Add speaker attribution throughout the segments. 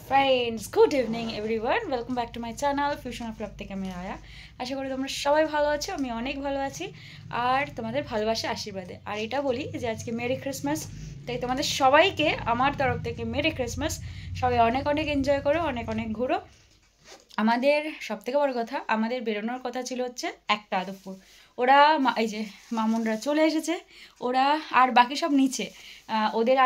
Speaker 1: Friends, good evening everyone. Welcome back to my channel fusion of love থেকে আমি আয়া। আশা করি তোমরা সবাই ভালো আছো, আমি অনেক ভালো আছি। আর তোমাদের ভালোবাসা আশীর্বাদে আর এটা বলি যে আজকে মেরি ক্রিসমাস, তাই তোমাদের সবাইকে আমার তরফ থেকে মেরি ক্রিসমাস। সবাই অনেক অনেক এনজয় করো, অনেক অনেক ঘুরো। আমাদের সবথেকে বড় কথা, আমাদের বেরোনোর কথা ছিল হচ্ছে 1টা দুপুর। ওরা এই যে মামুনরা চলে এসেছে, ওরা আর বাকি সব নিচে। ওদের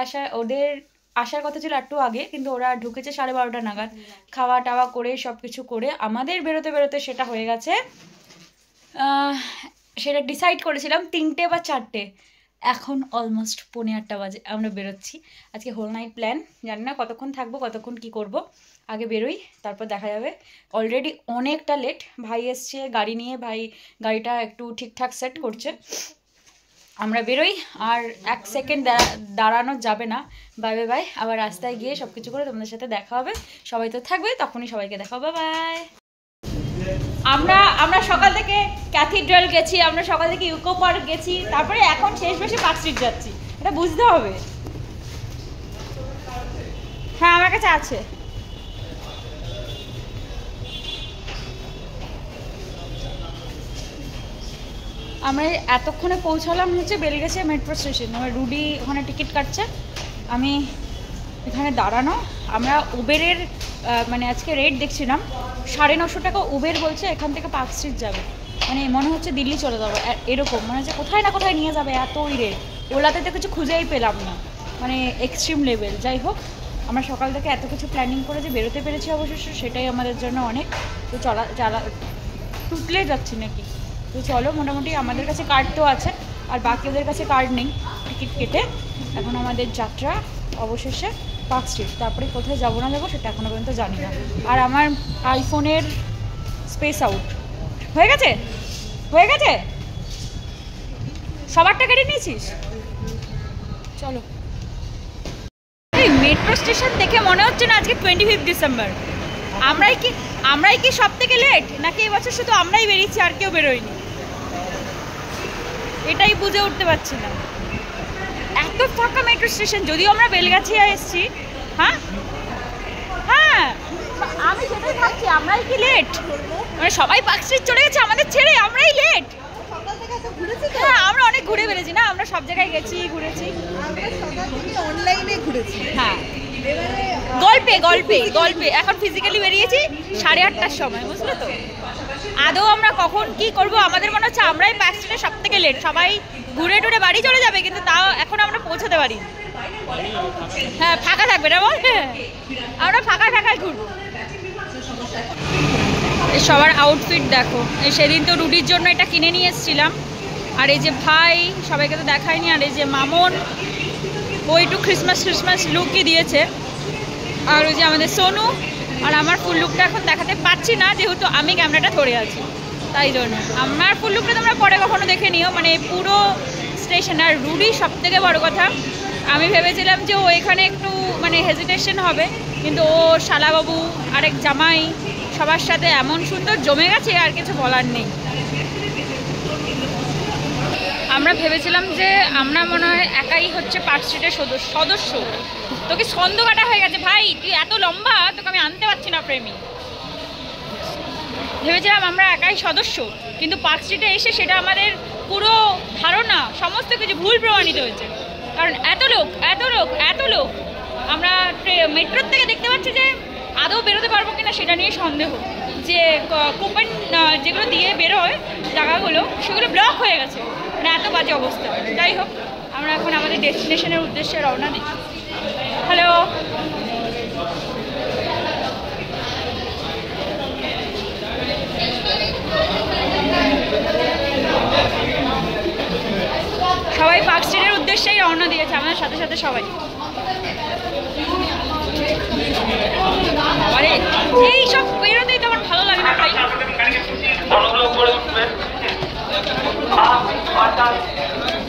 Speaker 1: আসার কথা ছিল একটু আগে, কিন্তু ওরা ঢুকেছে 12:30 নাগাদ। খাওয়া টাওয়া করে সব কিছু করে আমাদের বেরোতে বেরোতে সেটা হয়ে গেছে, সেটা ডিসাইড করেছিলাম 3টে বা 4টে। এখন অলমোস্ট 8:45 বাজে, আমরা বেরোচ্ছি। আজকে হোল নাইট প্ল্যান, জানি না কতক্ষণ থাকবো, কতক্ষণ কি করব। আগে বেরোই, তারপর দেখা যাবে। অলরেডি অনেকটা লেট, ভাই এসছে গাড়ি নিয়ে, ভাই গাড়িটা একটু ঠিকঠাক সেট করছে। আমরা বেরোই, আর 1 সেকেন্ড দাঁড়ানো যাবে না। বাই বাই বাই, আবার রাস্তায় গিয়ে সব কিছু করে তোমাদের সাথে দেখা হবে। সবাই তো থাকবে, তখনই সবাইকে দেখা হবে। বাই। আমরা সকাল থেকে ক্যাথিড্রাল গেছি, আমরা সকাল থেকে ইউকো পার্ক গেছি, তারপরে এখন শেষ বেশি পার্ক স্ট্রিট যাচ্ছি। এটা বুঝতে হবে। হ্যাঁ, আমার কাছে আছে। আমরা এতক্ষণে পৌঁছালাম হচ্ছে বেলগেছে মেট্রো স্টেশন। আমার রুডি ওখানে টিকিট কাটছে, আমি এখানে দাঁড়ানো। আমরা উবেরের মানে আজকে রেট দেখছিলাম, 950 টাকা উবের বলছে এখান থেকে পার্ক স্ট্রিট যাবে। মানে মনে হচ্ছে দিল্লি চলে যাবো এরকম, মনে হচ্ছে কোথায় না কোথায় নিয়ে যাবে, এতই রেট। ওলাতে তো কিছু খুঁজেই পেলাম না, মানে এক্সট্রিম লেভেল। যাই হোক, আমরা সকাল থেকে এত কিছু প্ল্যানিং করে যে বেরোতে পেরেছি অবশ্য, সেটাই আমাদের জন্য অনেক। তো টুটলে যাচ্ছি নাকি। তো চলো, মোটামুটি আমাদের কাছে কার্ড তো আছে, আর বাকি ওদের কাছে কার্ড নেই। টিকিট কেটে এখন আমাদের যাত্রা অবশেষে পার্ক স্ট্রিট। তারপরে কোথায় যাবো না যাবো সেটা এখনো পর্যন্ত জানি না। আর আমার আইফোনের স্পেস আউট হয়ে গেছে, সবারটা কেটে নিয়েছিস? চলো। এই মেট্রো স্টেশন দেখে মনে হচ্ছে না আজকে 25 ডিসেম্বর। আমরাই কি সব থেকে লেট, নাকি এবছর শুধু আমরাই বেরিয়েছি আর কেউ বেরোয়নি? এটাই বুঝে উঠতে পারছি না। এত ফাঁকা মেট্রো স্টেশন, যদিও আমরা বেলগাছিয়া এসেছি। হ্যাঁ, আমি সেটাই ভাবছি, আমরাই কি লেট? মানে সবাই পার্ক স্ট্রিট চলে গেছে আমাদের ছেড়ে, আমরাই লেট। হ্যাঁ, আমরা অনেক ঘুরে বেড়েছি না, আমরা সব জায়গায় গেছি, ঘুরেছি,
Speaker 2: অনলাইনে ঘুরেছি।
Speaker 1: হ্যাঁ, গল্পে এখন ফিজিক্যালি বেরিয়েছি 8:30টার সময়, বুঝলে তো। আদৌ আমরা কখন কি করব, আমাদের মনে হচ্ছে আমরাই পার্ক স্ট্রিটে সব থেকে লেট। সবাই ঘুরে টুরে বাড়ি চলে যাবে, কিন্তু তাও এখন আমরা পৌঁছাতে পারি। হ্যাঁ, ফাঁকা থাকবে না বল, আমরা ফাঁকায় ঘুরবো। সবার আউটফিট দেখো। সেদিন তো রুডির জন্য এটা কিনে নিয়ে এসেছিলাম। আর এই যে ভাই, সবাইকে তো দেখায়নি। আর এই যে মামন, ও একটু ক্রিসমাস লুকই দিয়েছে। আর ওই যে আমাদের সোনু। আর আমার ফুল লুকটা এখন দেখাতে পারছি না, যেহেতু আমি ক্যামেরাটা ধরে আছি, তাই জন্য। আমার ফুল লুকটা তোমরা পরে কখনো দেখে নিও, মানে পুরো স্টেশন। আর রুডি সব থেকে বড় কথা, আমি ভেবেছিলাম যে ও এখানে একটু মানে হেজিটেশন হবে, কিন্তু ও শালাবাবু আরেক জামাই সবার সাথে এমন সুন্দর জমে গেছে, আর কিছু বলার নেই। আমরা ভেবেছিলাম যে আমরা মনে হয় একাই হচ্ছে পার্ক স্ট্রিটের সদস্য। তোকে ছন্দ কাটা হয়ে গেছে ভাই, তুই এত লম্বা, তোকে আমি আনতে পারছি না প্রেমী। ভেবেছিলাম আমরা একাই সদস্য, কিন্তু পার্ক স্ট্রিটে এসে সেটা আমাদের পুরো ধারণা সমস্ত কিছু ভুল প্রমাণিত হয়েছে। কারণ এত লোক আমরা মেট্রোর থেকে দেখতে পাচ্ছি যে আদৌ বেরোতে পারবো কিনা সেটা নিয়ে সন্দেহ। যে কুপন যেগুলো দিয়ে বেরোয় জায়গাগুলো, সেগুলো ব্লক হয়ে গেছে, মানে এত বাজে অবস্থা। যাই হোক, আমরা এখন আমাদের ডেস্টিনেশনের উদ্দেশ্যে রওনা দিই। হ্যালো, সবাই পার্ক স্ট্রিটের উদ্দেশ্যেই রওনা দিয়েছে আমাদের সাথে সাথে সবাই। আরে এই সব বেরোতেই তো আমার ভালো লাগে না ভাই।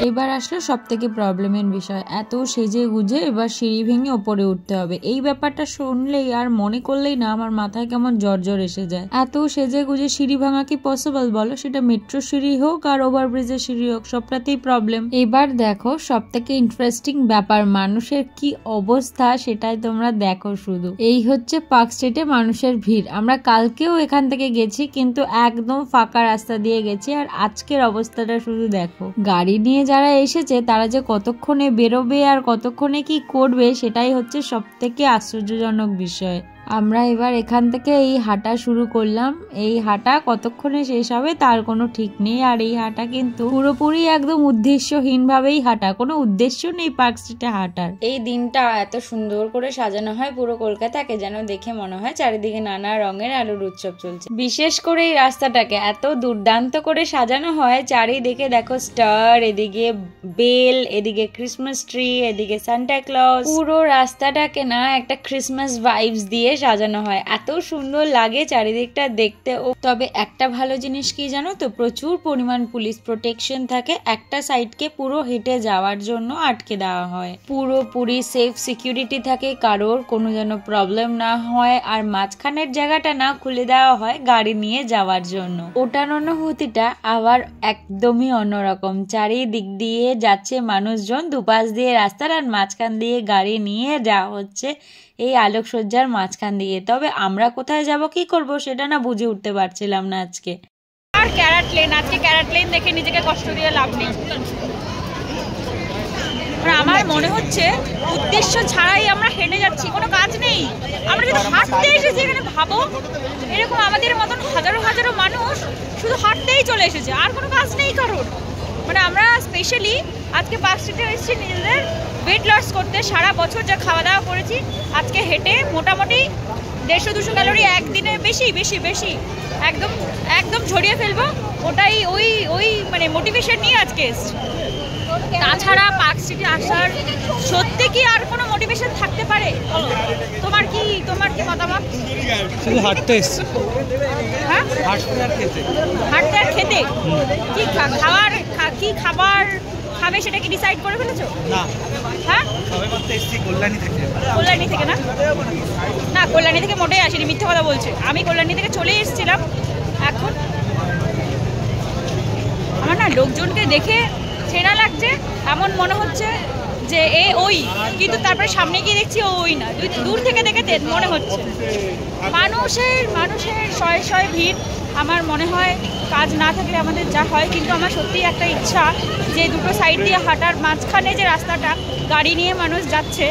Speaker 3: এবার আসলো সব থেকে প্রবলেমের বিষয়, এত সেজে গুজে এবার সিঁড়ি ভেঙে ওপরে উঠতে হবে। এই ব্যাপারটা শুনলেই আর মনে করলেই না আমার মাথায় কেমন জ্বর এসে যায়। এত সেজে গুজে সিঁড়ি ভাঙা কি পসিবল বলো? সেটা মেট্রো সিঁড়ি হোক আর ওভারব্রিজের সিঁড়ি হোক, সবটাতেই প্রবলেম। এবার দেখো সব থেকে ইন্টারেস্টিং ব্যাপার, মানুষের কি অবস্থা সেটাই তোমরা দেখো শুধু। এই হচ্ছে পার্ক স্ট্রিটে মানুষের ভিড়। আমরা কালকেও এখান থেকে গেছি কিন্তু একদম ফাঁকা রাস্তা দিয়ে গেছি, আর আজকের অবস্থাটা শুধু দেখো। গাড়ি নিয়ে যারা এসেছে তারা যে কতক্ষণে বেরোবে আর কতক্ষণে কি করবে সেটাই হচ্ছে সব থেকে আশ্চর্যজনক বিষয়। আমরা এবার এখান থেকে এই হাঁটা শুরু করলাম। এই হাঁটা কতক্ষণে শেষ হবে তার কোনো ঠিক নেই, আর এই হাঁটা কিন্তু পুরোপুরি একদম উদ্দেশ্যহীন ভাবেই হাঁটা, কোনো উদ্দেশ্য নেই পার্ক স্ট্রিটে হাঁটার। এই দিনটা এত সুন্দর করে সাজানো হয় পুরো কলকাতাকে, যেন দেখে মনে হয় চারিদিকে নানা রঙের আলোর উৎসব চলছে। বিশেষ করে এই রাস্তাটাকে এত দুর্দান্ত করে সাজানো হয়, চারিদিকে দেখো স্টার, এদিকে বেল, এদিকে ক্রিসমাস ট্রি, এদিকে সান্টা ক্লজ। পুরো রাস্তাটাকে না একটা ক্রিসমাস ভাইবস দিয়ে সাজানো হয়, এত সুন্দর লাগে চারিদিকটা দেখতে। তবে একটা ভালো জিনিস কি জানো তো, প্রচুর পরিমাণ পুলিশ প্রোটেকশন থাকে, একটা সাইডকে পুরো হেঁটে যাওয়ার জন্য আটকে দেওয়া হয়, পুরোপুরি সেফ সিকিউরিটি থাকে, কারোর কোনো যেন প্রবলেম না হয়। আর মাঝখানের জায়গাটা না খুলে দেওয়া হয় গাড়ি নিয়ে যাওয়ার জন্য। ওটার অনুভূতিটা আবার একদমই অন্যরকম। চারিদিক দিয়ে যাচ্ছে মানুষজন, দুপাশ দিয়ে রাস্তার, আর মাঝখান দিয়ে গাড়ি নিয়ে যাওয়া হচ্ছে এই আলোকসজ্জার মাঝখান দিয়ে। তবে আমরা কোথায় যাব কি করব সেটা না বুঝে উঠতে পারছিলাম না আজকে।
Speaker 1: আর ক্যারাট লেন, আজকে ক্যারাট লেন দেখে নিজেকে কষ্ট দিয়ে লাভ নেই। আমার মনে হচ্ছে উদ্দেশ্য ছাড়াই আমরা হেঁটে যাচ্ছি, কোনো কাজ নেই। আমরা যদি হাঁটতে এসেছি এখানে, ভাবো এরকম আমাদের মতন হাজারো হাজারো মানুষ শুধু হাঁটতেই চলে এসেছে, আর কোনো কাজ নেই কারোর। মানে আমরা স্পেশালি আজকে পার্ক স্ট্রিটে এসেছি নিজেদের ওয়েট লস করতে। সারা বছর যা খাওয়া দাওয়া করেছি, আজকে হেঁটে মোটামুটি 150-200 ক্যালোরি একদিনে বেশি বেশি বেশি একদম একদম ঝরিয়ে ফেলবো। ওটাই ওই মানে মোটিভেশন নিয়ে আজকে এসেছি। তাছাড়া পার্ক স্ট্রিটে আসার সত্যি কি আর কোনো মোটিভেশন থাকতে পারে? তোমার কি মতামত?
Speaker 4: শুধু হাঁটতে এসেছি।
Speaker 1: হ্যাঁ, হাঁটতে আর খেতে। কি খাবার খাবে সেটা কি ডিসাইড করে ফেলেছো?
Speaker 4: না।
Speaker 1: হ্যাঁ, কল্যাণী থেকে না কল্যাণী থেকে মোটেই আসেনি, মিথ্যে কথা বলছে। আমি কল্যাণী থেকে চলে এসেছিলাম। এখন আমার না লোকজনকে দেখে চেনা লাগছে, এমন মনে হচ্ছে যে ওই, কিন্তু তারপরে সামনে গিয়ে দেখছি ওই না, দূর থেকে দেখে মনে হচ্ছে। মানুষের শয়ে ভিড়। আমার মনে হয় কাজ না থাকলে আমাদের যা হয়, কিন্তু আমার সত্যিই একটা ইচ্ছা যে দুটো সাইড দিয়ে হাঁটার মাঝখানে যে রাস্তাটা গাড়ি নিয়ে মানুষ যাচ্ছে,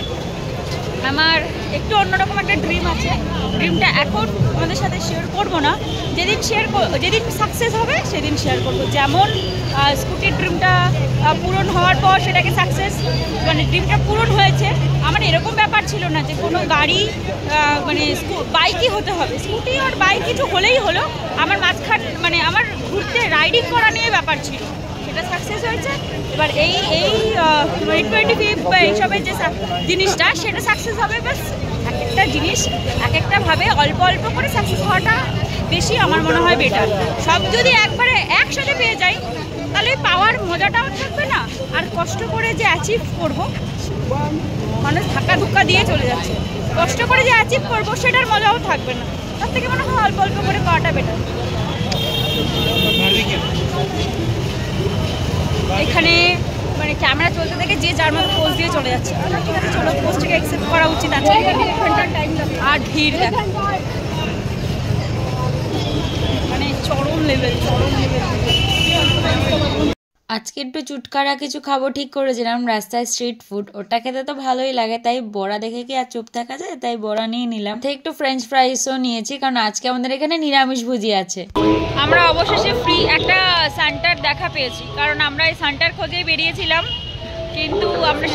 Speaker 1: আমার একটু অন্যরকম একটা ড্রিম আছে। ড্রিমটা এখন আমাদের সাথে শেয়ার করবো না, যেদিন সাকসেস হবে সেদিন শেয়ার করবো। যেমন স্কুটির ড্রিমটা পূরণ হওয়ার পর সেটাকে সাকসেস, মানে ড্রিমটা পূরণ হয়েছে। আমার এরকম ব্যাপার ছিল না যে কোনো গাড়ি মানে বাইকই হতে হবে, স্কুটি আর বাইক কিছু হলেই হলো। আমার মানে আমার ঘুরতে রাইডিং করা নিয়ে ব্যাপার ছিল, সেটা সাকসেস হয়েছে। এবার এই 2025 বা এইসবের যে জিনিসটা সেটা সাকসেস হবে। ব্যাস এক একটা জিনিস এক একটা ভাবে অল্প অল্প করে সাকসেস হওয়াটা বেশি আমার মনে হয় বেটার। সব যদি একবারে একসাথে পেয়ে যাই তাহলে পাওয়ার মজাটাও থাকবে না, আর কষ্ট করে যে অ্যাচিভ করব, মানুষ ধাক্কা ধুক্কা দিয়ে চলে যাচ্ছে, কষ্ট করে যে অ্যাচিভ করবো সেটার মজাও থাকবে না। তার থেকে মনে হয় অল্প অল্প করে পাওয়াটা বেটার। এখানে মানে ক্যামেরা চলতে থেকে যে যার মতো পোজ দিয়ে চলে যাচ্ছে। ঠিক আছে, চলো, পোজটাকে অ্যাকসেপ্ট করা উচিত আছে। আর ভিড় দেখো, মানে চরম লেভেল।
Speaker 3: আজকে একটু চুটকারা কিছু খাবো ঠিক করেছিলাম, রাস্তায় স্ট্রিট ফুড। ওটা খেতে তো ভালোই লাগে, তাই বড়া দেখে কি আর চুপ থাকা যায়, তাই বড়া নিয়ে নিলাম। একটু ফ্রেঞ্চ ফ্রাইসও নিয়েছি, কারণ আজকে আমাদের এখানে নিরামিষ ভুজি আছে।
Speaker 1: আমরা অবশেষে ফ্রি একটা সান্টার দেখা পেয়েছি, কারণ আমরা এই সান্টার খোঁজে বেরিয়েছিলাম, কিন্তু আমরা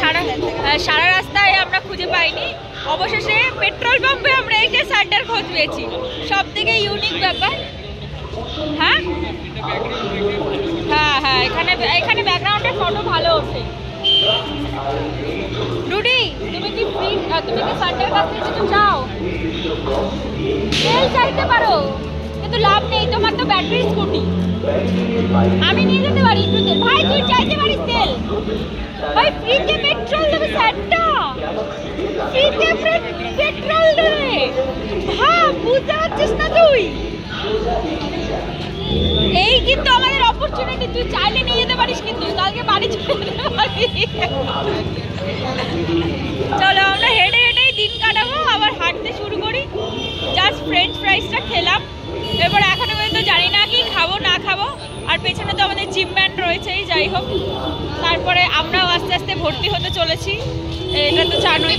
Speaker 1: সারা রাস্তায় আমরা খুঁজে পাইনি। অবশেষে পেট্রোল পাম্পে আমরা একটা সান্টার খোঁজ পেয়েছি। সব থেকে ইউনিক ব্যাপার। হ্যাঁ হ্যাঁ হ্যাঁ, এখানে ব্যাকগ্রাউন্ডের ফটো ভালো ওঠে। রুডি, তুমি কি সান্টার কাছ থেকে কিছু চাও? তেল চাইতে পারো, কিন্তু লাভ নেই, তোমার তো ব্যাটারি স্কুটি। আমি নিয়ে যেতে পারি একটু তেল। ভাই তুই চাইতে পারিস তেল ভাই ফ্রিতে পেট্রোল দেবে স্যারটা ফ্রিতে পেট্রোল দেবে ভাব বুঝতে পারছিস না তুই এই কিন্তু আমাদের অপরচুনিটি তুই চাইলে নিয়ে যেতে পারিস কিন্তু কালকে বাড়ি চলে যেতে পারবি চলো আমরা হেঁটে হেঁটেই দিন কাটাবো আবার হাঁটতে শুরু করি জাস্ট ফ্রেঞ্চ ফ্রাইসটা খেলাম এবার এখনো পর্যন্ত জানি না কি খাবো না খাবো আর পেছনে তো আমাদের জিম ম্যান রয়েছেই যাই হোক তারপরে আমরাও আস্তে আস্তে ভর্তি হতে চলেছি এটা তো জানোই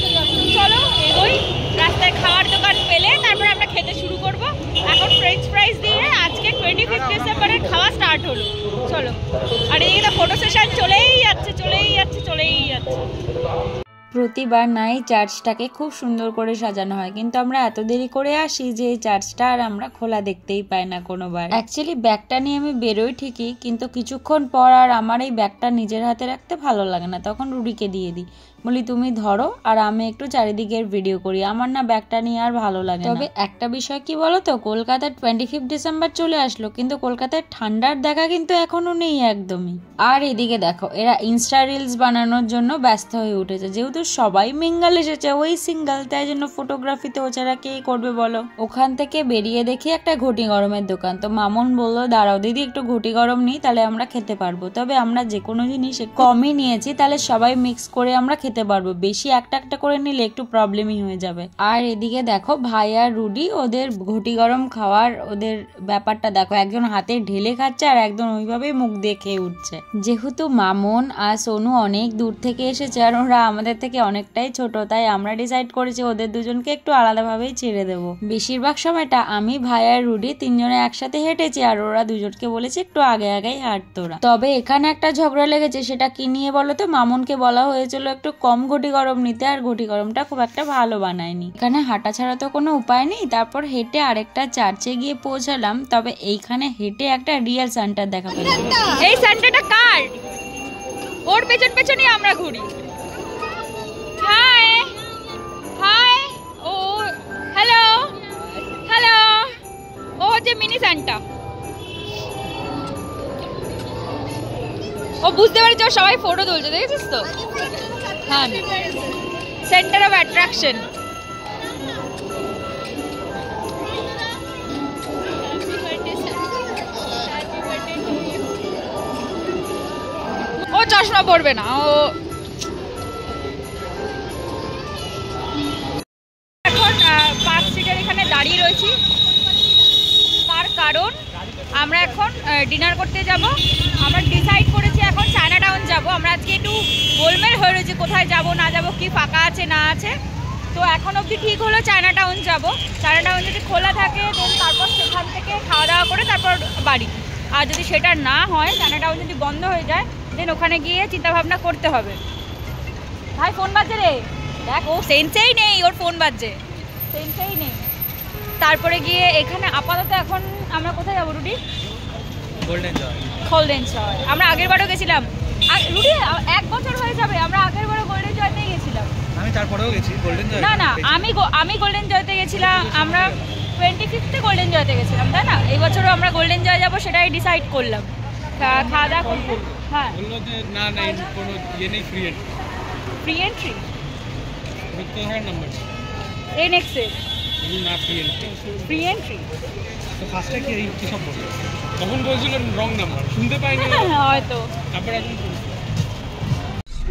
Speaker 1: চলো এগোই রাস্তায় খাওয়ার দোকান পেলে তারপরে আমরা খেতে শুরু করব এখন ফ্রেঞ্চ ফ্রাইস দিয়ে আজকে 25 ডিসেম্বরের খাওয়া স্টার্ট হলো চলো আর এই তো ফটো সেশন চলেই যাচ্ছে
Speaker 3: প্রতিবার নাই চার্চটাকে খুব সুন্দর করে সাজানো হয় কিন্তু আমরা এত দেরি করে আসি যে এই চার্চটা আর আমরা খোলা দেখতেই পাই না কোনোবার অ্যাকচুয়ালি ব্যাগটা নিয়ে আমি বেরোই ঠিকই কিন্তু কিছুক্ষণ পর আর আমার এই ব্যাগটা নিজের হাতে রাখতে ভালো লাগে না তখন রুডিকে দিয়ে দিই বলি তুমি ধরো আর আমি একটু চারিদিকের ভিডিও করি আমার না ব্যাগটা নিয়ে আর ভালো লাগে তবে একটা বিষয় কি বলো তো কলকাতার 25 ডিসেম্বর চলে আসলো কিন্তু কলকাতার ঠান্ডার দেখা কিন্তু এখনো নেই একদমই আর এদিকে দেখো এরা ইনস্টা রিলস বানানোর জন্য ব্যস্ত হয়ে উঠেছে যেহেতু সবাই মিঙ্গল এসেছে ওই সিঙ্গেল তাই জন্য ফটোগ্রাফিতে ও ছাড়া কে করবে বলো ওখান থেকে বেরিয়ে দেখি একটা ঘটি গরমের দোকান তো মামুন বললো দাঁড়াও দিদি একটু ঘটি গরম নিই তাহলে আমরা খেতে পারবো তবে আমরা যে কোনো জিনিস কমই নিয়েছি তাহলে সবাই মিক্স করে আমরা খেতে পারবো বেশি একটা একটা করে নিলে একটু প্রবলেমই হয়ে যাবে আর এদিকে দেখো ভাই আর রুডি ওদের ঘটি গরম খাওয়ার ওদের ব্যাপারটা দেখো একজন হাতে ঢেলে খাচ্ছে আর একজন ওইভাবেই মুখ দিয়ে খেয়ে উঠছে যেহেতু মামুন আর সোনু অনেক দূর থেকে এসেছে আর ওরা আমাদের থেকে অনেকটাই ছোট তাই আমরা ডিসাইড করেছি ওদের দুজনকে একটু আলাদাভাবেই ছেড়ে দেবো বেশিরভাগ সময়টা আমি ভাই আর রুডি তিনজনে একসাথে হেঁটেছি আর ওরা দুজনকে বলেছে একটু আগে আগেই হাঁটতো ওরা তবে এখানে একটা ঝগড়া লেগেছে সেটা কি নিয়ে বলো তো মামুনকে বলা হয়েছিল একটু কম ঘটি গরম নিতে আর ঘটি গরমটা খুব একটা ভালো বানায়নি এখানে হাঁটা ছাড়া তো কোনো উপায় নেই তারপর হেঁটে আরেকটা চার্চে গিয়ে পৌঁছালাম তবে এইখানে হেঁটে একটা রিয়েল সান্টার দেখা পেলাম
Speaker 1: এই সান্টাটা কার ওর পেছন পেছনই আমরা ঘুরি হাই হাই ও হ্যালো হ্যালো ও হচ্ছে মিনি সান্টা ও বুঝতে পারছে সবাই ফটো তুলছে দেখেছিস তো হ্যাঁ সেন্টার অফ অ্যাট্রাকশন ও চশমা পড়বে না ও এখন পার্ক স্ট্রিটের এখানে দাঁড়িয়ে রয়েছি তার কারণ আমরা এখন ডিনার করতে যাব আমরা ডিসাইড করেছি এখন চায়না টাউন যাব আমরা আজকে একটু গোলমেল হয়ে রয়েছে কোথায় যাব না যাব কি ফাঁকা আছে না আছে তো এখন অবধি ঠিক হলো চায়না টাউন যাব চায়না টাউন যদি খোলা থাকে দেন তারপর সেখান থেকে খাওয়া দাওয়া করে তারপর বাড়ি আর যদি সেটা না হয় চায়না টাউন যদি বন্ধ হয়ে যায় দেন ওখানে গিয়ে চিন্তাভাবনা করতে হবে ভাই ফোন বাজছে রে দেখ ও সেন্সেই নেই ওর ফোন বাজছে সেন্সেই নেই তারপরে গিয়ে এখানে আপাতত এখন আমরা কোথায় যাবো রুডি গোল্ডেন জয় আমরা আগের বারও গেছিলাম রুডি 1 বছর হয়ে যাবে আমরা আগের বারও গোল্ডেন জয়তে গেছিলাম
Speaker 4: আমি তারপরেও গেছি গোল্ডেন জয়
Speaker 1: না আমি গোল্ডেন জয়তে গেছিলাম আমরা 25th গোল্ডেন জয়তে গেছিলাম তাই না এই বছরও আমরা গোল্ডেন জয় যাবো সেটাই ডিসাইড করলাম খাওয়া দাওয়া করবো হ্যাঁ
Speaker 4: বললো যে না কোনো ইয়ে নেই
Speaker 1: ফ্রি এন্ট্রি
Speaker 4: নাম্বার
Speaker 1: নেক্সট
Speaker 4: না
Speaker 1: ফ্রি এন্ট্রি
Speaker 4: তো ফার্স্টে কি সব বললো তখন বলছিল রং নাম্বার শুনতে পাইনি
Speaker 1: হয়তো
Speaker 4: তারপর এখন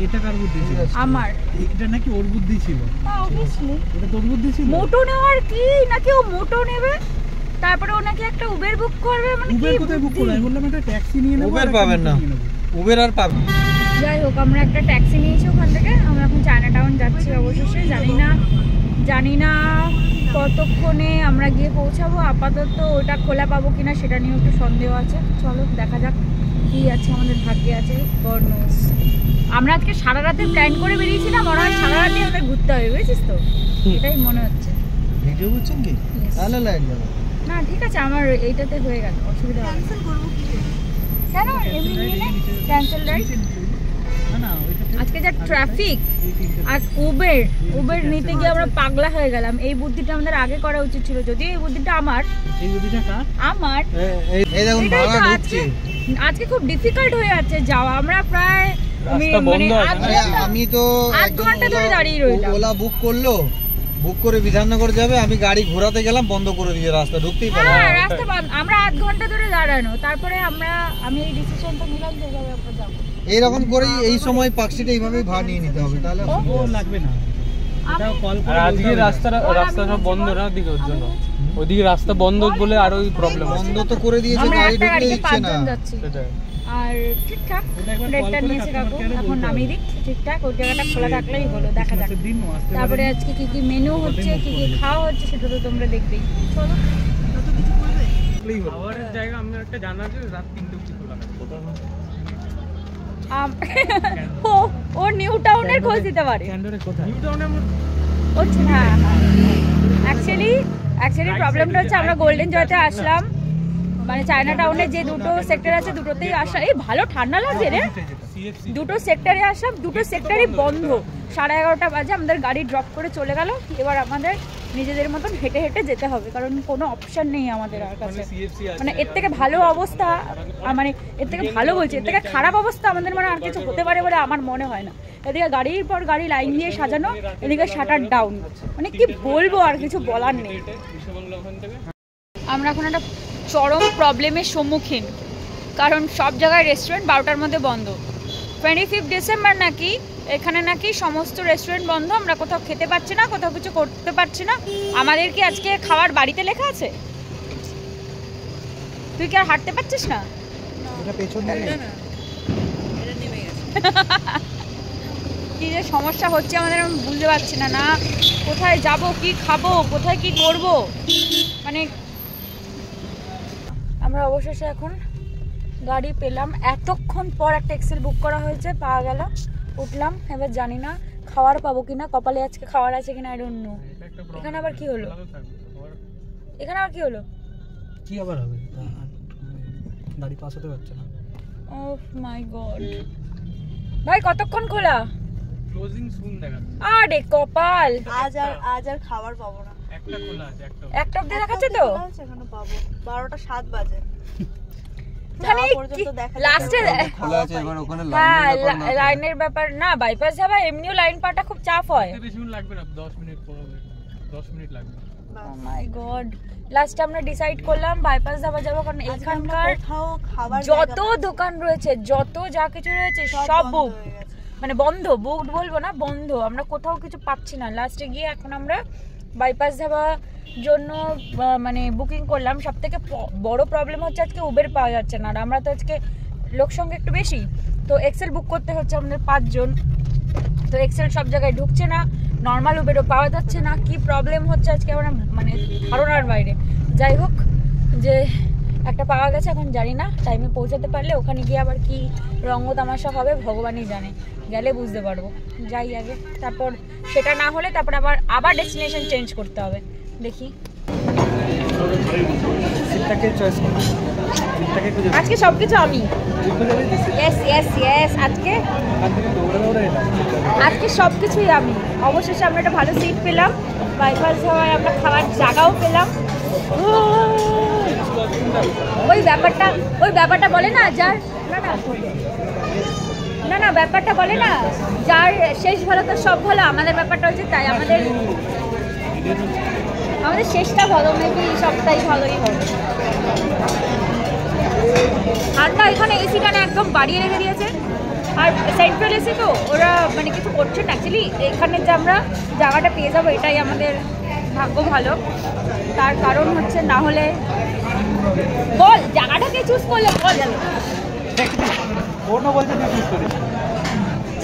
Speaker 4: এটা কার বুদ্ধি ছিল
Speaker 1: আমার
Speaker 4: এটা নাকি ওর বুদ্ধি ছিল
Speaker 1: অবভিয়াসলি
Speaker 4: এটা তোর বুদ্ধি ছিল
Speaker 1: মোটো নেওয়ার কি নাকি ও মোটো নেবে তারপরে ও নাকি একটা উবের বুক করবে মানে কি
Speaker 4: উবের কোথায় বুক করব আমি বললাম একটা ট্যাক্সি নিয়ে নেব উবের পাবেন না উবের আর পাবেন
Speaker 1: যাই হোক আমরা একটা ট্যাক্সি নিয়েছি ওখান থেকে আমরা এখন চায়না টাউন যাচ্ছি অবশেষে জানি না কতক্ষণে আমরা গিয়ে পৌঁছাবো আপাতত ওটা খোলা পাবো কিনা সেটা নিয়ে একটু সন্দেহ আছে চলো দেখা যাক কি আছে আমাদের ভাগ্যে আছে গড নোস আমরা আজকে সারা রাতে প্ল্যান করে বেরিয়েছিলাম মনে হয় সারা রাতে আমাদের ঘুরতে হবে বুঝছিস তো এটাই মনে হচ্ছে
Speaker 4: ভিডিও করছেন কি তাহলে লাইট যাবে
Speaker 1: না ঠিক আছে আমার এইটাতে হয়ে গেল অসুবিধা হবে ক্যান্সেল করবো কেন এমনি নিয়ে ক্যান্সেল রাইট
Speaker 4: না
Speaker 1: আজকে যা ট্রাফিক আর উবের নিতে গিয়ে আমরা পাগলা হয়ে গেলাম এই বুদ্ধিটা আমাদের আগে করা উচিত ছিল যদিও এই বুদ্ধিটা আমার
Speaker 4: এই বুদ্ধিটা কার
Speaker 1: আমার
Speaker 4: এই দেখুন ভাড়া ঢুকছে
Speaker 1: আজকে খুব ডিফিকাল্ট হয়ে যাচ্ছে যাওয়া। আমরা প্রায়
Speaker 5: আমি তো
Speaker 1: আধ ঘন্টা ধরে দাঁড়িয়ে রইলাম।
Speaker 5: ওলা বুক করে বিধাননগর যাবে, আমি গাড়ি ঘোরাতে গেলাম, বন্ধ করে দিয়ে রাস্তা ঢুকতেই পারলাম না।
Speaker 1: রাস্তা বন্ধ, আমরা আধ ঘন্টা ধরে দাঁড়ানো। তারপরে আমি এই ডিসিশনটা নিলাম যে এভাবে আমরা যাবো।
Speaker 5: এইরকম করেই এই সময় পার্কশিটে এইভাবেই ভাড়া নিয়ে নিতে হবে, তাহলে লাগবে না।
Speaker 4: আজকে রাস্তাটা বন্ধ না দিকে, ওর জন্য ওইদিকে রাস্তা বন্ধ বলে আর ওই প্রবলেম
Speaker 5: বন্ধ তো করে দিয়েছে, গাড়ি ঢুকতে দিচ্ছে না।
Speaker 1: আর ঠিকঠাক রেটটা নিয়েছে কাকু, এখন নামিয়ে দিক ঠিকঠাক। ওই জায়গাটা খোলা থাকলেই হলো, দেখা যাক। তারপরে আজকে কি কি মেনু হচ্ছে, কি কি খাওয়া হচ্ছে, সেটা তো তোমরা দেখবেই। চলো
Speaker 4: খাবারের জায়গা আমি একটা জানা আছে, রাত 3টে অবধি খোলা থাকে।
Speaker 1: ও নিউ টাউনের খোঁজ দিতে পারে।
Speaker 4: নিউ টাউনে
Speaker 1: হচ্ছে না, অ্যাকচুয়ালি প্রবলেমটা হচ্ছে আমরা গোল্ডেন জয়তে আসলাম, মানে চায়না টাউনের যে দুটো সেক্টর আছে দুটোতেই আসা। এই ভালো ঠান্ডা লাগছে রে। দুটো সেক্টরে আসলাম, দুটো সেক্টরই বন্ধ। 11:30 বাজে আমাদের গাড়ি ড্রপ করে চলে গেল। এবার আমাদের নিজেদের মতন হেঁটে হেঁটে যেতে হবে, কারণ কোনো অপশন নেই আমাদের আর কাছে। মানে এর থেকে ভালো অবস্থা, মানে এর থেকে ভালো বলছি, এর থেকে খারাপ অবস্থা আমাদের মানে আর কিছু হতে পারে বলে আমার মনে হয় না। এদিকে গাড়ির পর গাড়ি লাইন দিয়ে সাজানো, এদিকে শাটার ডাউন, মানে কি বলবো, আর কিছু বলার নেই। আমরা এখন একটা চরম প্রবলেমের সম্মুখীন, কারণ সব জায়গায় রেস্টুরেন্ট 12টার মধ্যে বন্ধ। 25 ডিসেম্বর নাকি এখানে নাকি সমস্ত রেস্টুরেন্ট বন্ধ। আমরা কোথাও খেতে পাচ্ছি না, কোথাও কিছু করতে পারছি না। আমাদের কি আজকে খাবার বাড়িতে লেখা আছে? তুই কি আর হাঁটতে পারছিস না? কি যে সমস্যা হচ্ছে আমাদের, আমি বুঝতে পারছি না। না কোথায় যাব, কি খাবো, কোথায় কি করব, মানে আমরা অবশেষে এখন গাড়ি পেলাম। এতক্ষণ পর একটা এক্সেল বুক করা হয়েছে, পাওয়া গেল, উঠলাম। এবার জানি না খাওয়ার পাবো কিনা, কপালে আজকে খাওয়ার আছে কিনা, আই ডোন্ট নো। এখানে আবার কি হলো, এখানে আবার কি হলো,
Speaker 5: কি আবার হবে, গাড়ি পাস হতে পারছে না।
Speaker 1: ওহ মাই গড, ভাই কতক্ষণ খোলা?
Speaker 4: ক্লোজিং সুন দেখা।
Speaker 1: আরে কপাল,
Speaker 2: আজ আর খাবার পাবো না।
Speaker 4: একটা খোলা আছে,
Speaker 1: একটা অবধি দেখাচ্ছে তো।
Speaker 2: সেখানে পাবো 12টা 7 বাজে।
Speaker 1: মানে লাস্টে লাইনের ব্যাপার না, বাইপাস যাবা এমনিও লাইন পাটা খুব চাপ হয়।
Speaker 4: বেশি লাগবে না, 10 মিনিট 10 মিনিট লাগবে।
Speaker 1: ও মাই গড, লাস্টে আমরা ডিসাইড করলাম বাইপাস যাবা যাবো, কারণ এখানকার যত দোকান রয়েছে, যত যা কিছু রয়েছে সব বুক, মানে বন্ধ। বুকড বলবো না, বন্ধ। আমরা কোথাও কিছু পাচ্ছি না। লাস্টে গিয়ে এখন আমরা বাইপাস যাওয়া জন্য মানে বুকিং করলাম। সব থেকে বড় প্রবলেম হচ্ছে আজকে উবের পাওয়া যাচ্ছে না। আর আমরা তো আজকে লোক সংখ্যা একটু বেশি, তো এক্সেল বুক করতে হচ্ছে আমাদের 5 জন। তো এক্সেল সব জায়গায় ঢুকছে না, নর্মাল উবেরও পাওয়া যাচ্ছে না। কি প্রবলেম হচ্ছে আজকে আমরা মানে ধারণার বাইরে। যাই হোক, যে একটা পাওয়া গেছে, এখন জানি না টাইমে পৌঁছাতে পারলে ওখানে গিয়ে আবার কি রঙ্গ তামাশা হবে ভগবানই জানে, গেলে বুঝতে পারবো। যাই আগে, তারপর সেটা না হলে তারপর আবার ডেস্টিনেশন চেঞ্জ করতে হবে। দেখি আজকে সবকিছু আমি, আজকে সবকিছুই আমি। অবশেষে আমরা একটা ভালো সিট পেলাম, বাইপাস হওয়ায় আমরা খাওয়ার জায়গাও পেলাম। ওই ব্যাপারটা বলে না যার, না ব্যাপারটা বলে না যার শেষ ভালো তো সব ভালো। আমাদের ব্যাপারটা হচ্ছে তাই, আমাদের শেষটা ভালো, মেবি সবটাই ভালোই হবে। ঠান্ডা এখানে, এসিটা না একদম বাড়িয়ে রেখে দিয়েছে। আর সেন্ট্রাল এসি তো ওরা মানে কিছু করছে না। অ্যাকচুয়ালি এখানে যে আমরা জায়গাটা পেয়ে যাবো এটাই আমাদের ভাগ্য ভালো। তার কারণ হচ্ছে না হলে বল জায়গাটাকে চুজ করলে, বল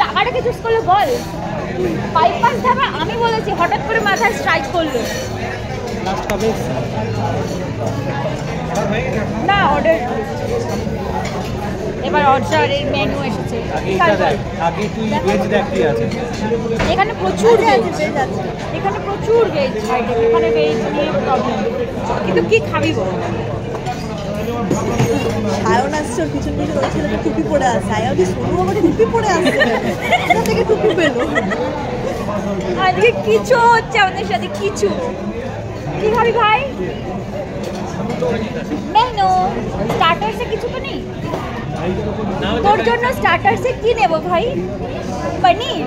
Speaker 1: জায়গাটাকে চুজ করলে বল। বাইপাস ধাবা আমি বলেছি, হঠাৎ করে মাথায় স্ট্রাইক করলো। না অর্ডার, এবার অর্ডারের মেনু এসেছে। এখানে প্রচুর ভেজ, এখানে প্রচুর ভেজ আইটেম। এখানে ভেজ নিয়ে প্রবলেম, কিন্তু কি খাবি বল?
Speaker 2: সায়ন আসছে, ওর পিছন পিছন ওই ছেলেটা টুপি পরে আসছে। আয়াদি শুরু আমাকে টুপি পরে আসছে, কোথা থেকে টুপি পেলো?
Speaker 1: আজকে কিছু হচ্ছে আমাদের সাথে, কিছু। কি খাবি ভাই? মেনু স্টার্টার্সে কিছু তো নেই। তোর জন্য স্টার্টারসে কি নেব ভাই? পনির,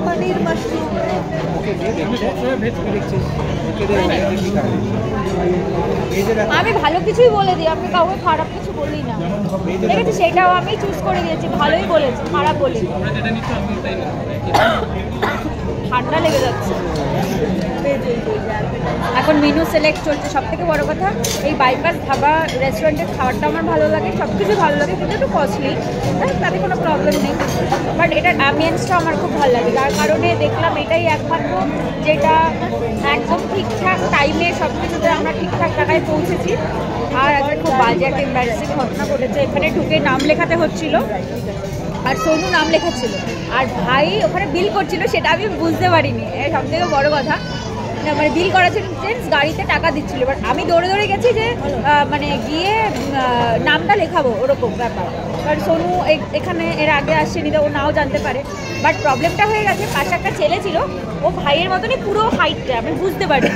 Speaker 2: পনির মাশরুম।
Speaker 1: আমি ভালো কিছুই বলে দিই, আমি কাউকে খারাপ কিছু বলি না, ঠিক আছে? সেটাও আমি চুজ করে দিয়েছি, ভালোই বলেছি, খারাপ বলি। ঠান্ডা লেগে যাচ্ছে। এখন মেনু সিলেক্ট চলছে। সব থেকে বড় কথা, এই বাইপাস ধাবা রেস্টুরেন্টের খাবারটা আমার ভালো লাগে, সব কিছু ভালো লাগে, কিন্তু একটু কস্টলি, তাতে কোনো প্রবলেম নেই। বাট এটার অ্যাম্বিয়েন্সটা আমার খুব ভালো লাগে, যার কারণে দেখলাম এটাই একমাত্র যেটা একদম ঠিকঠাক টাইমে সব কিছুতে আমরা ঠিকঠাক জায়গায় পৌঁছেছি। আর আজকে খুব বাজে একটা এম্বারেসিং ঘটনা ঘটেছে। এখানে ঢুকে নাম লেখাতে হচ্ছিল, আর সোনু নাম লেখাচ্ছিল, আর ভাই ওখানে বিল করছিল, সেটা আমি বুঝতে পারিনি। সব থেকে বড় কথা, মানে বিল করার জন্য গাড়িতে টাকা দিচ্ছিল, বাট আমি দৌড়ে দৌড়ে গেছি যে মানে গিয়ে নামটা লেখাবো, ওরকম ব্যাপার। কারণ সোনু এখানে এর আগে আসছেনি, তো ও নাও জানতে পারে। বাট প্রবলেমটা হয়ে গেছে, পাশে একটা ছেলে ছিল, ও ভাইয়ের মতনই পুরো হাইটটা, আমি বুঝতে পারি।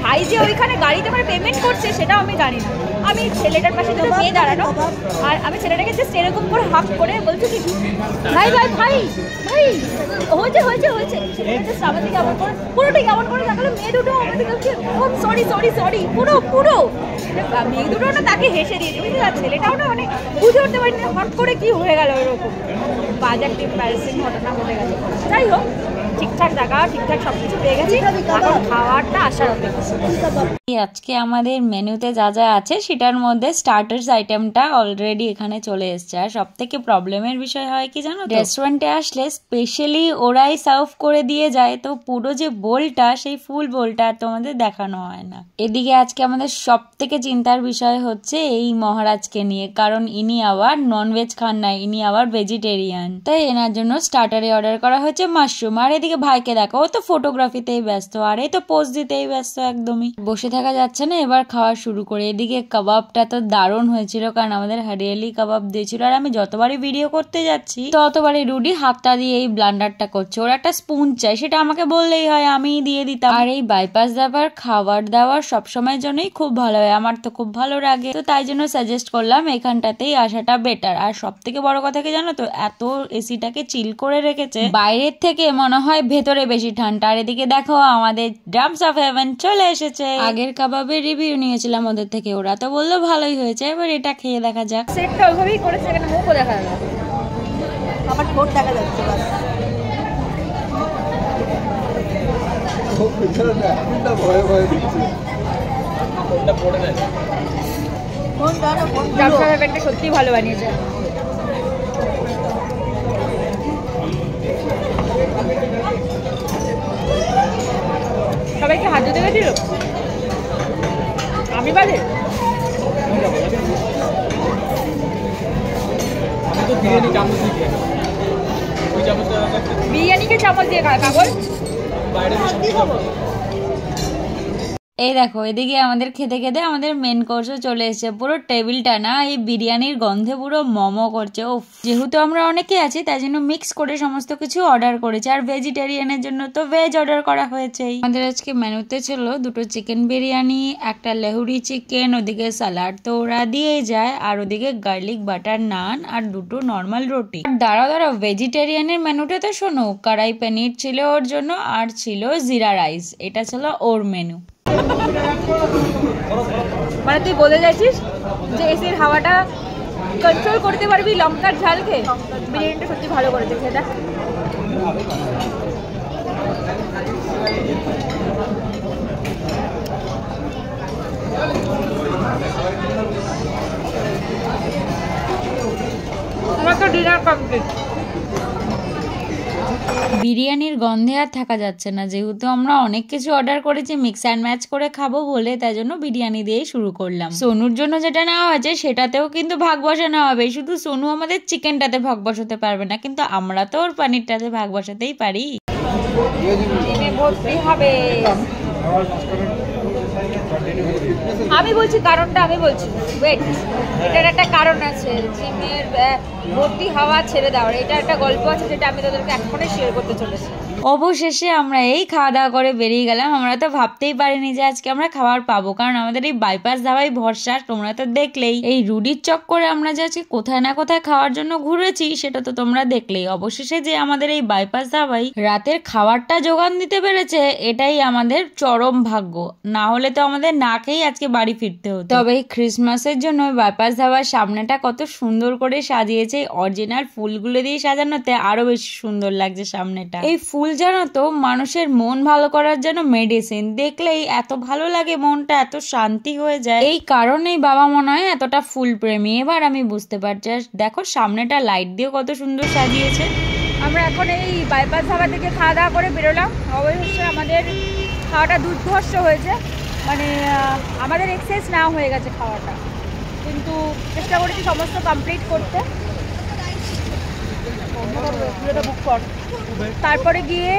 Speaker 1: ভাই যে ওইখানে গাড়িতে মানে পেমেন্ট করছে সেটাও আমি জানি না। আমি ছেলেটার পাশে দুটো মেয়ে দাঁড়ানো, আর আমি ছেলেটাকে জাস্ট এরকম করে হাফ করে বলছি কি ভাই ভাই ভাই ভাই হয়েছে হয়েছে হয়েছে। ছেলেটা জাস্ট আমার দিকে কেমন করে, পুরোটাই কেমন করে দেখালো, মেয়ে দুটো আমার দিকে বলছে ও সরি সরি সরি, পুরো পুরো মেয়ে দুটো না তাকে হেসে দিয়েছে, বুঝলি? আর ছেলেটাও না মানে বুঝে উঠতে পারিনি হট করে কি হয়ে গেল, ওরকম বাজে একটা এম্বারেসিং ঘটনা ঘটে গেছে। যাই হোক, ঠিকঠাক জায়গা, ঠিকঠাক সব কিছু পেয়ে গেছি, এখন খাওয়ারটা আসার অপেক্ষা।
Speaker 3: আজকে আমাদের মেনুতে যা যা আছে সেটার মধ্যে স্টার্টার্স আইটেমটা অলরেডি এখানে চলে এসছে। আর সব থেকে প্রবলেমের বিষয় হয় কি জানো, রেস্টুরেন্টে আসলে স্পেশালি ওরাই সার্ভ করে দিয়ে যায়, তো পুরো যে বোলটা, সেই ফুল বোলটা তোমাদের দেখানো হয় না। এদিকে আজকে আমাদের সব থেকে চিন্তার বিষয় হচ্ছে এই মহারাজকে নিয়ে, কারণ ইনি আবার ননভেজ খান না, ইনি আবার ভেজিটেরিয়ান। তাই এনার জন্য স্টার্টারে অর্ডার করা হয়েছে মাশরুম। আর এদিকে ভাইকে দেখো, ও তো ফটোগ্রাফিতেই ব্যস্ত, আর এই তো পোজ দিতেই ব্যস্ত, একদমই বসে থাকা যাচ্ছে না। এবার খাওয়া শুরু করে। এদিকে কাবাবটা তো দারুণ হয়েছিল, কারণ আমাদের হরিয়ালি কাবাব দিয়েছিল। আর আমি যতবারই ভিডিও করতে যাচ্ছি ততবারই রুডি হাতটা দিয়ে এই ব্লান্ডারটা করছে, ওর একটা স্পুন চাই, সেটা আমাকে বললেই হয়, আমিই দিয়ে দিতাম। আর এই বাইপাস দাবার খাবার দাবার সবসময়ের জন্যই খুব ভালো হয়, আমার তো খুব ভালো লাগে, তো তাই জন্য সাজেস্ট করলাম এখানটাতেই আসাটা বেটার। আর সব থেকে বড় কথা কি জানো তো, এত এসিটাকে চিল করে রেখেছে, বাইরের থেকে মনে হয় ভেতরে বেশি ঠান্ডা। আর এদিকে দেখো আমাদের ড্রামস অফ হেভেন চলে এসেছে। আগের কাবাবের রিভিউ নিয়েছিলাম ওদের থেকে, ওরা তো বললো ভালোই হয়েছে, এবার এটা খেয়ে দেখা যাক।
Speaker 1: সেটটা ওইভাবেই করেছে, এখানে মুখও দেখা যাবে,
Speaker 2: আমার ঠোঁট দেখা যাচ্ছে বাস।
Speaker 1: ড্রামস অফ হেভেনটা সত্যি ভালো বানিয়েছে। সবাইকে হাত ধুতে গেছিল, আমি বাদে। বিরিয়ানিকে চামচ দিয়ে খায় কাগজ।
Speaker 3: এই দেখো, এদিকে আমাদের খেতে খেতে আমাদের মেন কোর্সও চলে এসেছে। পুরো টেবিলটা না এই বিরিয়ানির গন্ধে পুরো মমো করছে। ও যেহেতু আমরা অনেকে আছি, তাই জন্য মিক্স করে সমস্ত কিছু অর্ডার করেছি। আর ভেজিটেরিয়ানের জন্য তো ভেজ অর্ডার করা হয়েছে। আমাদের আজকে মেনুতে ছিল দুটো চিকেন বিরিয়ানি, একটা লেহুরি চিকেন, ওদিকে সালাড তো ওরা দিয়েই যায়, আর ওদিকে গার্লিক বাটার নান, আর দুটো নর্মাল রুটি। দাঁড়াও দাঁড়াও, ভেজিটেরিয়ানের মেনুতে তো শোনো, কড়াই পনির ছিল ওর জন্য, আর ছিল জিরা রাইস, এটা ছিল ওর মেনু।
Speaker 1: মানে তুই বলে যাচ্ছিস যে এসির হাওয়াটা কন্ট্রোল করতে পারবি লঙ্কার ঝাল খেয়ে? বিরিয়ানিটা সত্যি ভালো করেছে, খেয়ে দেখ। আমার তো ডিনার কমপ্লিট।
Speaker 3: বিরিয়ানির গন্ধে আর থাকা যাচ্ছে না, যেহেতু আমরা অনেক কিছু অর্ডার করেছি মিক্স অ্যান্ড ম্যাচ করে খাবো বলে, তাই জন্য বিরিয়ানি দিয়েই শুরু করলাম। সোনুর জন্য যেটা নেওয়া হয়েছে সেটাতেও কিন্তু ভাগ বসানো হবে, শুধু সোনু আমাদের চিকেনটাতে ভাগ বসাতে পারবে না, কিন্তু আমরা তো ওর পনিরটাতে ভাগ বসাতেই পারি।
Speaker 1: আমি বলছি কারণটা, আমি বলছি ওয়েট, এটার একটা কারণ আছে, জিমের ভর্তি হাওয়া ছেড়ে দেওয়ার। এটা একটা গল্প আছে যেটা আমি তাদেরকে এখনই শেয়ার করতে চলেছি।
Speaker 3: অবশেষে আমরা এই খাওয়া দাওয়া করে বেরিয়ে গেলাম। আমরা তো ভাবতেই পারিনি যে আজকে আমরা খাবার পাবো, কারণ আমাদের এই বাইপাস ধাবাই ভরসা। তোমরা তো দেখলেই এই রুডির চক্করে আমরা যে আজকে কোথায় না কোথায় খাওয়ার জন্য ঘুরেছি সেটা তো তোমরা দেখলেই। অবশেষে যে আমাদের এই বাইপাস ধাবাই রাতের খাবারটা যোগান দিতে পেরেছে এটাই আমাদের চরম ভাগ্য, না হলে তো আমাদের না খেয়েই আজকে বাড়ি ফিরতে হতো। তবে এই ক্রিসমাসের জন্য বাইপাস ধাবার সামনেটা কত সুন্দর করে সাজিয়েছে, অরিজিনাল ফুলগুলো দিয়ে সাজানোতে আরো বেশি সুন্দর লাগছে সামনেটা। এই ফুল জানো তো মানুষের মন ভালো করার জন্য মেডিসিন, দেখলেই এত ভালো লাগে, মনটা এত শান্তি হয়ে যায়। এই কারণেই বাবা মনে হয় এতটা ফুল প্রেমী। এবার আমি বুঝতে পারছি। দেখো সামনেটা লাইট দিয়ে কত সুন্দর সাজিয়েছে।
Speaker 1: আমরা এখন এই বাইপাস ধাবা থেকে খাওয়া দাওয়া করে বেরোলাম। অবশ্যই আমাদের খাওয়াটা দুর্ধর্ষ হয়েছে, মানে আমাদের এক্সেস না হয়ে গেছে খাওয়াটা, কিন্তু চেষ্টা করেছি সমস্ত কমপ্লিট করতে। বুক কর। তারপরে গিয়ে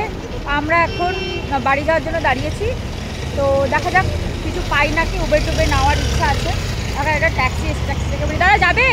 Speaker 1: আমরা এখন বাড়ি যাওয়ার জন্য দাঁড়িয়েছি, তো দেখা যাক কিছু পাই নাকি। উবের টুবের নেওয়ার ইচ্ছা আছে। এখন একটা ট্যাক্সি থেকে বলি, দাদা যাবে?